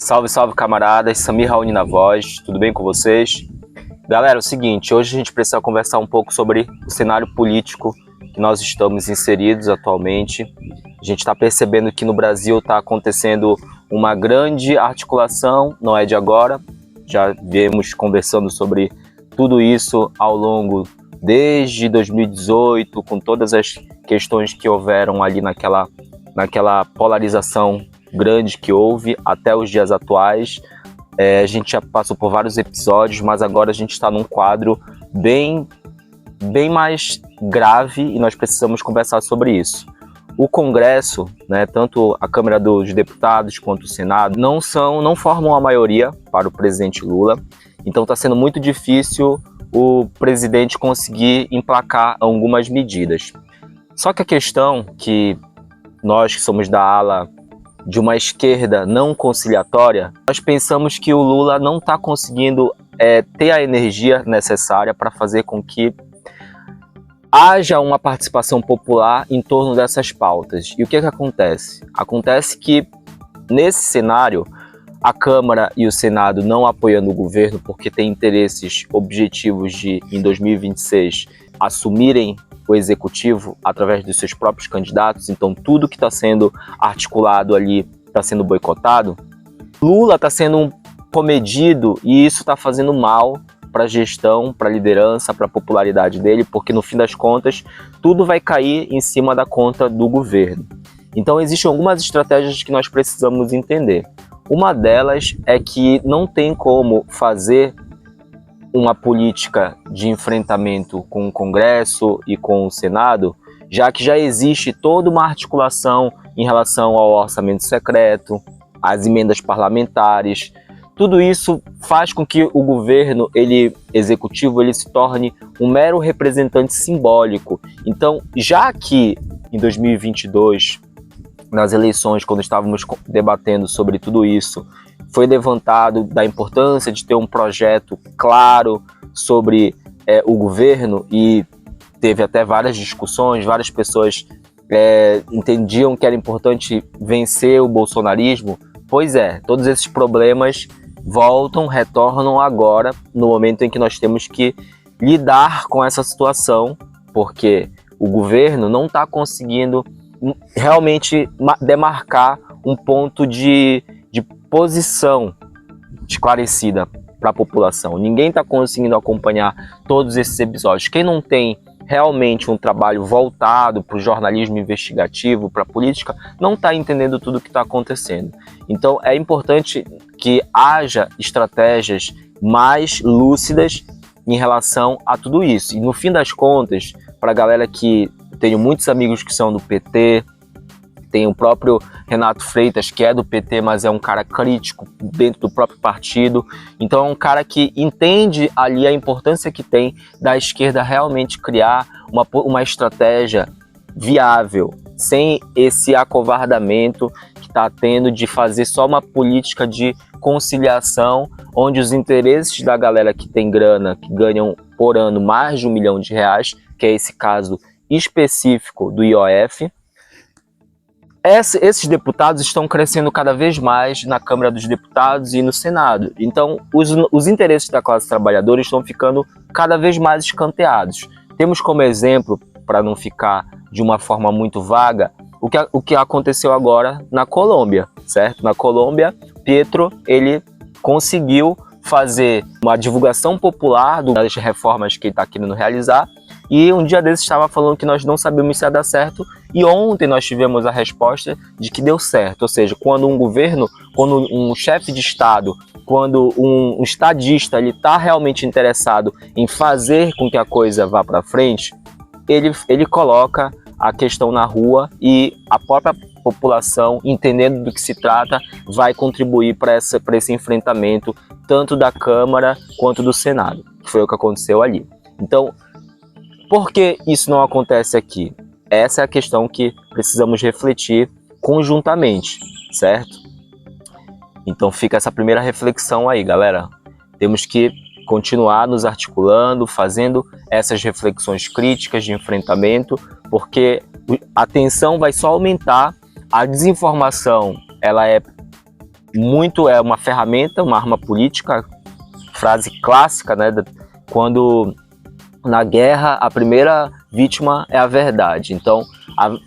Salve, salve camaradas, Samir Raoni na voz, tudo bem com vocês? Galera, é o seguinte, hoje a gente precisa conversar um pouco sobre o cenário político que nós estamos inseridos atualmente. A gente está percebendo que no Brasil está acontecendo uma grande articulação, não é de agora, já viemos conversando sobre tudo isso ao longo desde 2018, com todas as questões que houveram ali naquela polarização grande que houve até os dias atuais. A gente já passou por vários episódios, mas agora a gente está num quadro bem mais grave e nós precisamos conversar sobre isso. O Congresso, né, tanto a Câmara dos Deputados quanto o Senado, não formam a maioria para o presidente Lula, então está sendo muito difícil o presidente conseguir emplacar algumas medidas. Só que a questão que nós que somos da ala de uma esquerda não conciliatória, nós pensamos que o Lula não está conseguindo ter a energia necessária para fazer com que haja uma participação popular em torno dessas pautas. E o que acontece? Acontece que, nesse cenário, a Câmara e o Senado não apoiando o governo porque tem interesses objetivos de, em 2026, assumirem o executivo através dos seus próprios candidatos, então tudo que está sendo articulado ali está sendo boicotado. Lula está sendo comedido e isso está fazendo mal para a gestão, para a liderança, para a popularidade dele, porque no fim das contas tudo vai cair em cima da conta do governo. Então existem algumas estratégias que nós precisamos entender. Uma delas é que não tem como fazer uma política de enfrentamento com o Congresso e com o Senado, já que já existe toda uma articulação em relação ao orçamento secreto, às emendas parlamentares. Tudo isso faz com que o governo executivo se torne um mero representante simbólico. Então, já que em 2022, nas eleições, quando estávamos debatendo sobre tudo isso, foi levantado da importância de ter um projeto claro sobre o governo e teve até várias discussões, várias pessoas entendiam que era importante vencer o bolsonarismo. Pois é, todos esses problemas retornam agora, no momento em que nós temos que lidar com essa situação, porque o governo não está conseguindo realmente demarcar um ponto de posição esclarecida para a população. Ninguém está conseguindo acompanhar todos esses episódios. Quem não tem realmente um trabalho voltado para o jornalismo investigativo, para a política, não está entendendo tudo o que está acontecendo. Então é importante que haja estratégias mais lúcidas em relação a tudo isso. E no fim das contas, para a galera que tenho muitos amigos que são do PT, tem o próprio Renato Freitas, que é do PT, mas é um cara crítico dentro do próprio partido. Então é um cara que entende ali a importância que tem da esquerda realmente criar uma estratégia viável, sem esse acovardamento que está tendo de fazer só uma política de conciliação, onde os interesses da galera que tem grana, que ganham por ano mais de R$1 milhão, que é esse caso específico do IOF, esses deputados estão crescendo cada vez mais na Câmara dos Deputados e no Senado. Então, os interesses da classe trabalhadora estão ficando cada vez mais escanteados. Temos como exemplo, para não ficar de uma forma muito vaga, o que aconteceu agora na Colômbia, certo? Na Colômbia, Petro, ele conseguiu fazer uma divulgação popular das reformas que ele está querendo realizar, e um dia desses estava falando que nós não sabíamos se ia dar certo, e ontem nós tivemos a resposta de que deu certo. Ou seja, quando um governo, quando um chefe de Estado, quando um estadista está realmente interessado em fazer com que a coisa vá para frente, ele coloca a questão na rua e a própria população, entendendo do que se trata, vai contribuir para esse enfrentamento, tanto da Câmara quanto do Senado, que foi o que aconteceu ali. Então, por que isso não acontece aqui? Essa é a questão que precisamos refletir conjuntamente, certo? Então fica essa primeira reflexão aí, galera. Temos que continuar nos articulando, fazendo essas reflexões críticas de enfrentamento, porque a tensão vai só aumentar, a desinformação ela é muito é uma ferramenta, uma arma política, frase clássica, né? Quando na guerra a primeira vítima é a verdade. Então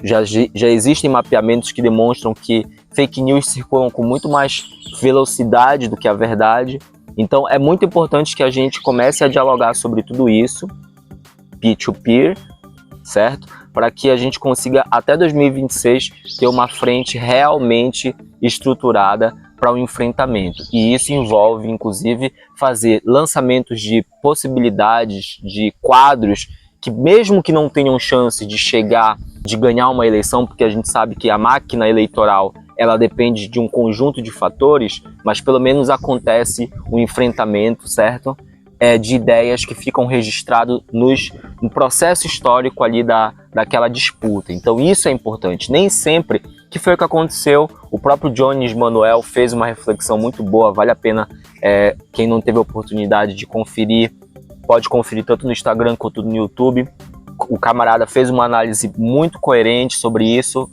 já existem mapeamentos que demonstram que fake news circulam com muito mais velocidade do que a verdade. Então é muito importante que a gente comece a dialogar sobre tudo isso, peer-to-peer, certo? Para que a gente consiga até 2026 ter uma frente realmente estruturada para o enfrentamento. E isso envolve, inclusive, fazer lançamentos de possibilidades, de quadros que, mesmo que não tenham chance de chegar, de ganhar uma eleição, porque a gente sabe que a máquina eleitoral ela depende de um conjunto de fatores, mas pelo menos acontece um enfrentamento, certo? De ideias que ficam registradas no processo histórico ali daquela disputa. Então isso é importante. Nem sempre, que foi o que aconteceu, o próprio Jones Manuel fez uma reflexão muito boa, vale a pena, quem não teve a oportunidade de conferir, pode conferir tanto no Instagram quanto no YouTube. O camarada fez uma análise muito coerente sobre isso,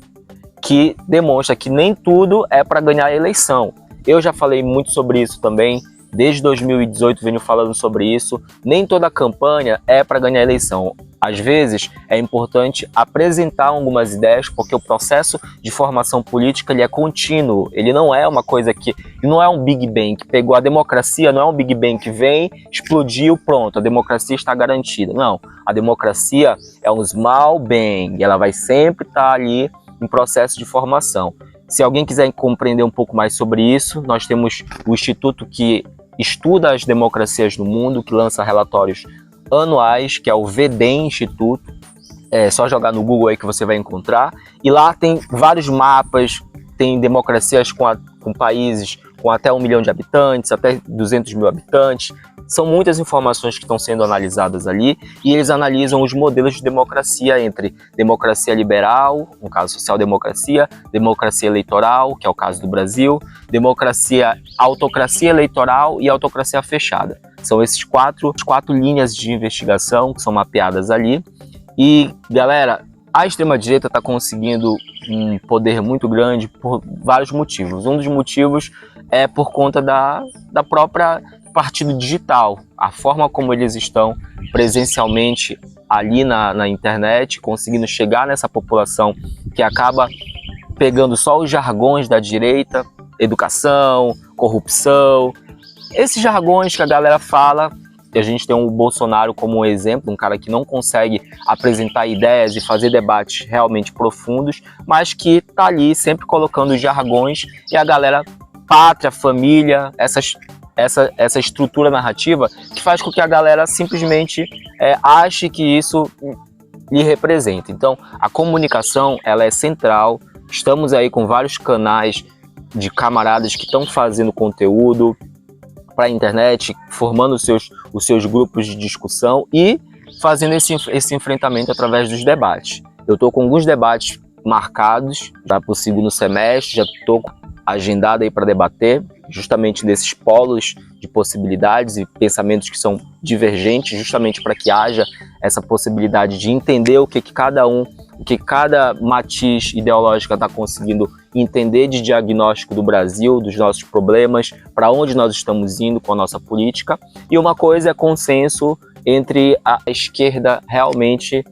que demonstra que nem tudo é para ganhar a eleição. Eu já falei muito sobre isso também, desde 2018 venho falando sobre isso. Nem toda campanha é para ganhar a eleição. Às vezes é importante apresentar algumas ideias, porque o processo de formação política ele é contínuo. Ele não é uma coisa que... não é um Big Bang que pegou a democracia, não é um Big Bang que vem, explodiu, pronto, a democracia está garantida. Não, a democracia é um small bang, ela vai sempre estar ali em processo de formação. Se alguém quiser compreender um pouco mais sobre isso, nós temos o instituto que estuda as democracias no mundo, que lança relatórios anuais, que é o VDEM Instituto. É só jogar no Google aí que você vai encontrar. E lá tem vários mapas, tem democracias com países com até 1 milhão de habitantes, até 200 mil habitantes. São muitas informações que estão sendo analisadas ali, e eles analisam os modelos de democracia entre democracia liberal, no caso social-democracia, democracia eleitoral, que é o caso do Brasil, autocracia eleitoral e autocracia fechada. São esses quatro linhas de investigação que são mapeadas ali. E, galera, a extrema-direita está conseguindo um poder muito grande por vários motivos. Um dos motivos é por conta da própria partido digital, a forma como eles estão presencialmente ali na internet, conseguindo chegar nessa população que acaba pegando só os jargões da direita, educação, corrupção, esses jargões que a galera fala. A gente tem o Bolsonaro como um exemplo, um cara que não consegue apresentar ideias e fazer debates realmente profundos, mas que tá ali sempre colocando os jargões, e a galera, pátria, família, essa estrutura narrativa que faz com que a galera simplesmente ache que isso lhe representa. Então, a comunicação ela é central. Estamos aí com vários canais de camaradas que estão fazendo conteúdo para a internet, formando os seus grupos de discussão e fazendo esse enfrentamento através dos debates. Eu estou com alguns debates marcados já para o segundo semestre, já estou agendado aí para debater, justamente nesses polos de possibilidades e pensamentos que são divergentes, justamente para que haja essa possibilidade de entender o que cada matiz ideológico está conseguindo entender de diagnóstico do Brasil, dos nossos problemas, para onde nós estamos indo com a nossa política. E uma coisa é consenso entre a esquerda realmente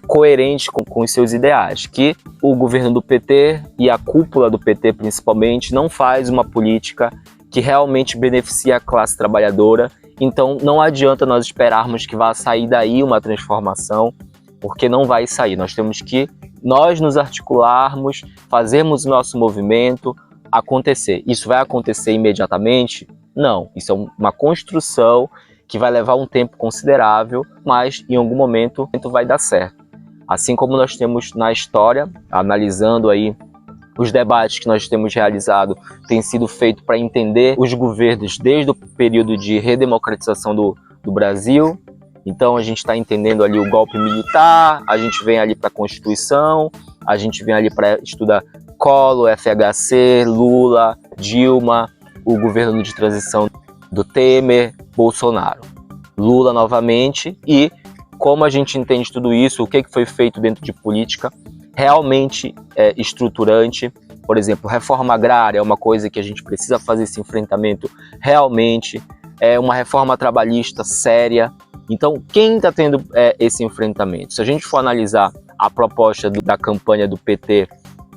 coerente com os seus ideais, que o governo do PT e a cúpula do PT principalmente não faz uma política que realmente beneficia a classe trabalhadora. Então não adianta nós esperarmos que vá sair daí uma transformação, porque não vai sair. Nós temos que nos articularmos, fazermos o nosso movimento acontecer. Isso vai acontecer imediatamente? Não, isso é uma construção que vai levar um tempo considerável, mas em algum momento vai dar certo. Assim como nós temos na história, analisando aí os debates que nós temos realizado, tem sido feito para entender os governos desde o período de redemocratização do Brasil. Então a gente está entendendo ali o golpe militar, a gente vem ali para a Constituição, a gente vem ali para estudar Collor, FHC, Lula, Dilma, o governo de transição do Temer, Bolsonaro, Lula novamente, e como a gente entende tudo isso, o que foi feito dentro de política realmente estruturante, Por exemplo, reforma agrária é uma coisa que a gente precisa fazer esse enfrentamento realmente, é uma reforma trabalhista séria. Então, quem está tendo esse enfrentamento? Se a gente for analisar a proposta da campanha do PT,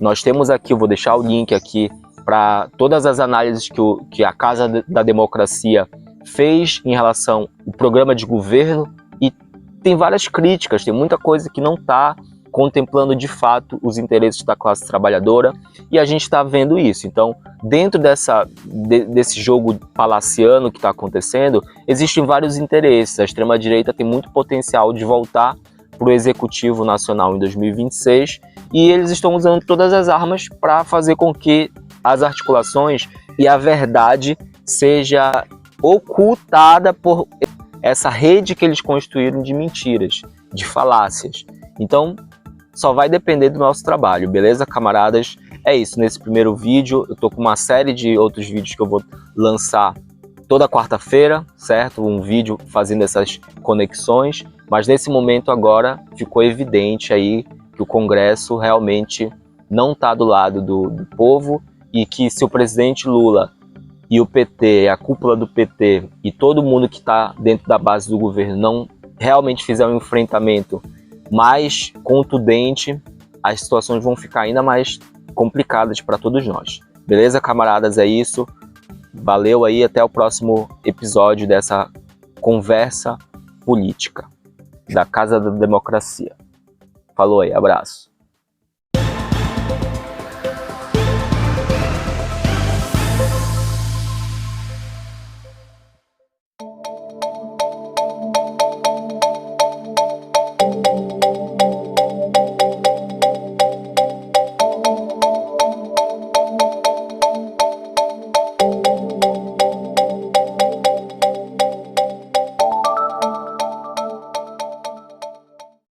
nós temos aqui, eu vou deixar o link aqui para todas as análises que a Casa da Democracia fez em relação ao programa de governo, e tem várias críticas, tem muita coisa que não está contemplando de fato os interesses da classe trabalhadora, e a gente está vendo isso. Então, dentro desse jogo palaciano que está acontecendo, existem vários interesses. A extrema-direita tem muito potencial de voltar para o Executivo Nacional em 2026, e eles estão usando todas as armas para fazer com que as articulações e a verdade seja ocultada por essa rede que eles construíram de mentiras, de falácias. Então, só vai depender do nosso trabalho, beleza, camaradas? É isso, nesse primeiro vídeo, eu tô com uma série de outros vídeos que eu vou lançar toda quarta-feira, certo? Um vídeo fazendo essas conexões, mas nesse momento agora ficou evidente aí que o Congresso realmente não está do lado do povo, e que se o presidente Lula e o PT, a cúpula do PT e todo mundo que está dentro da base do governo não realmente fizer um enfrentamento mais contundente, as situações vão ficar ainda mais complicadas para todos nós. Beleza, camaradas? É isso. Valeu aí, até o próximo episódio dessa conversa política da Casa da Democracia. Falou aí, abraço.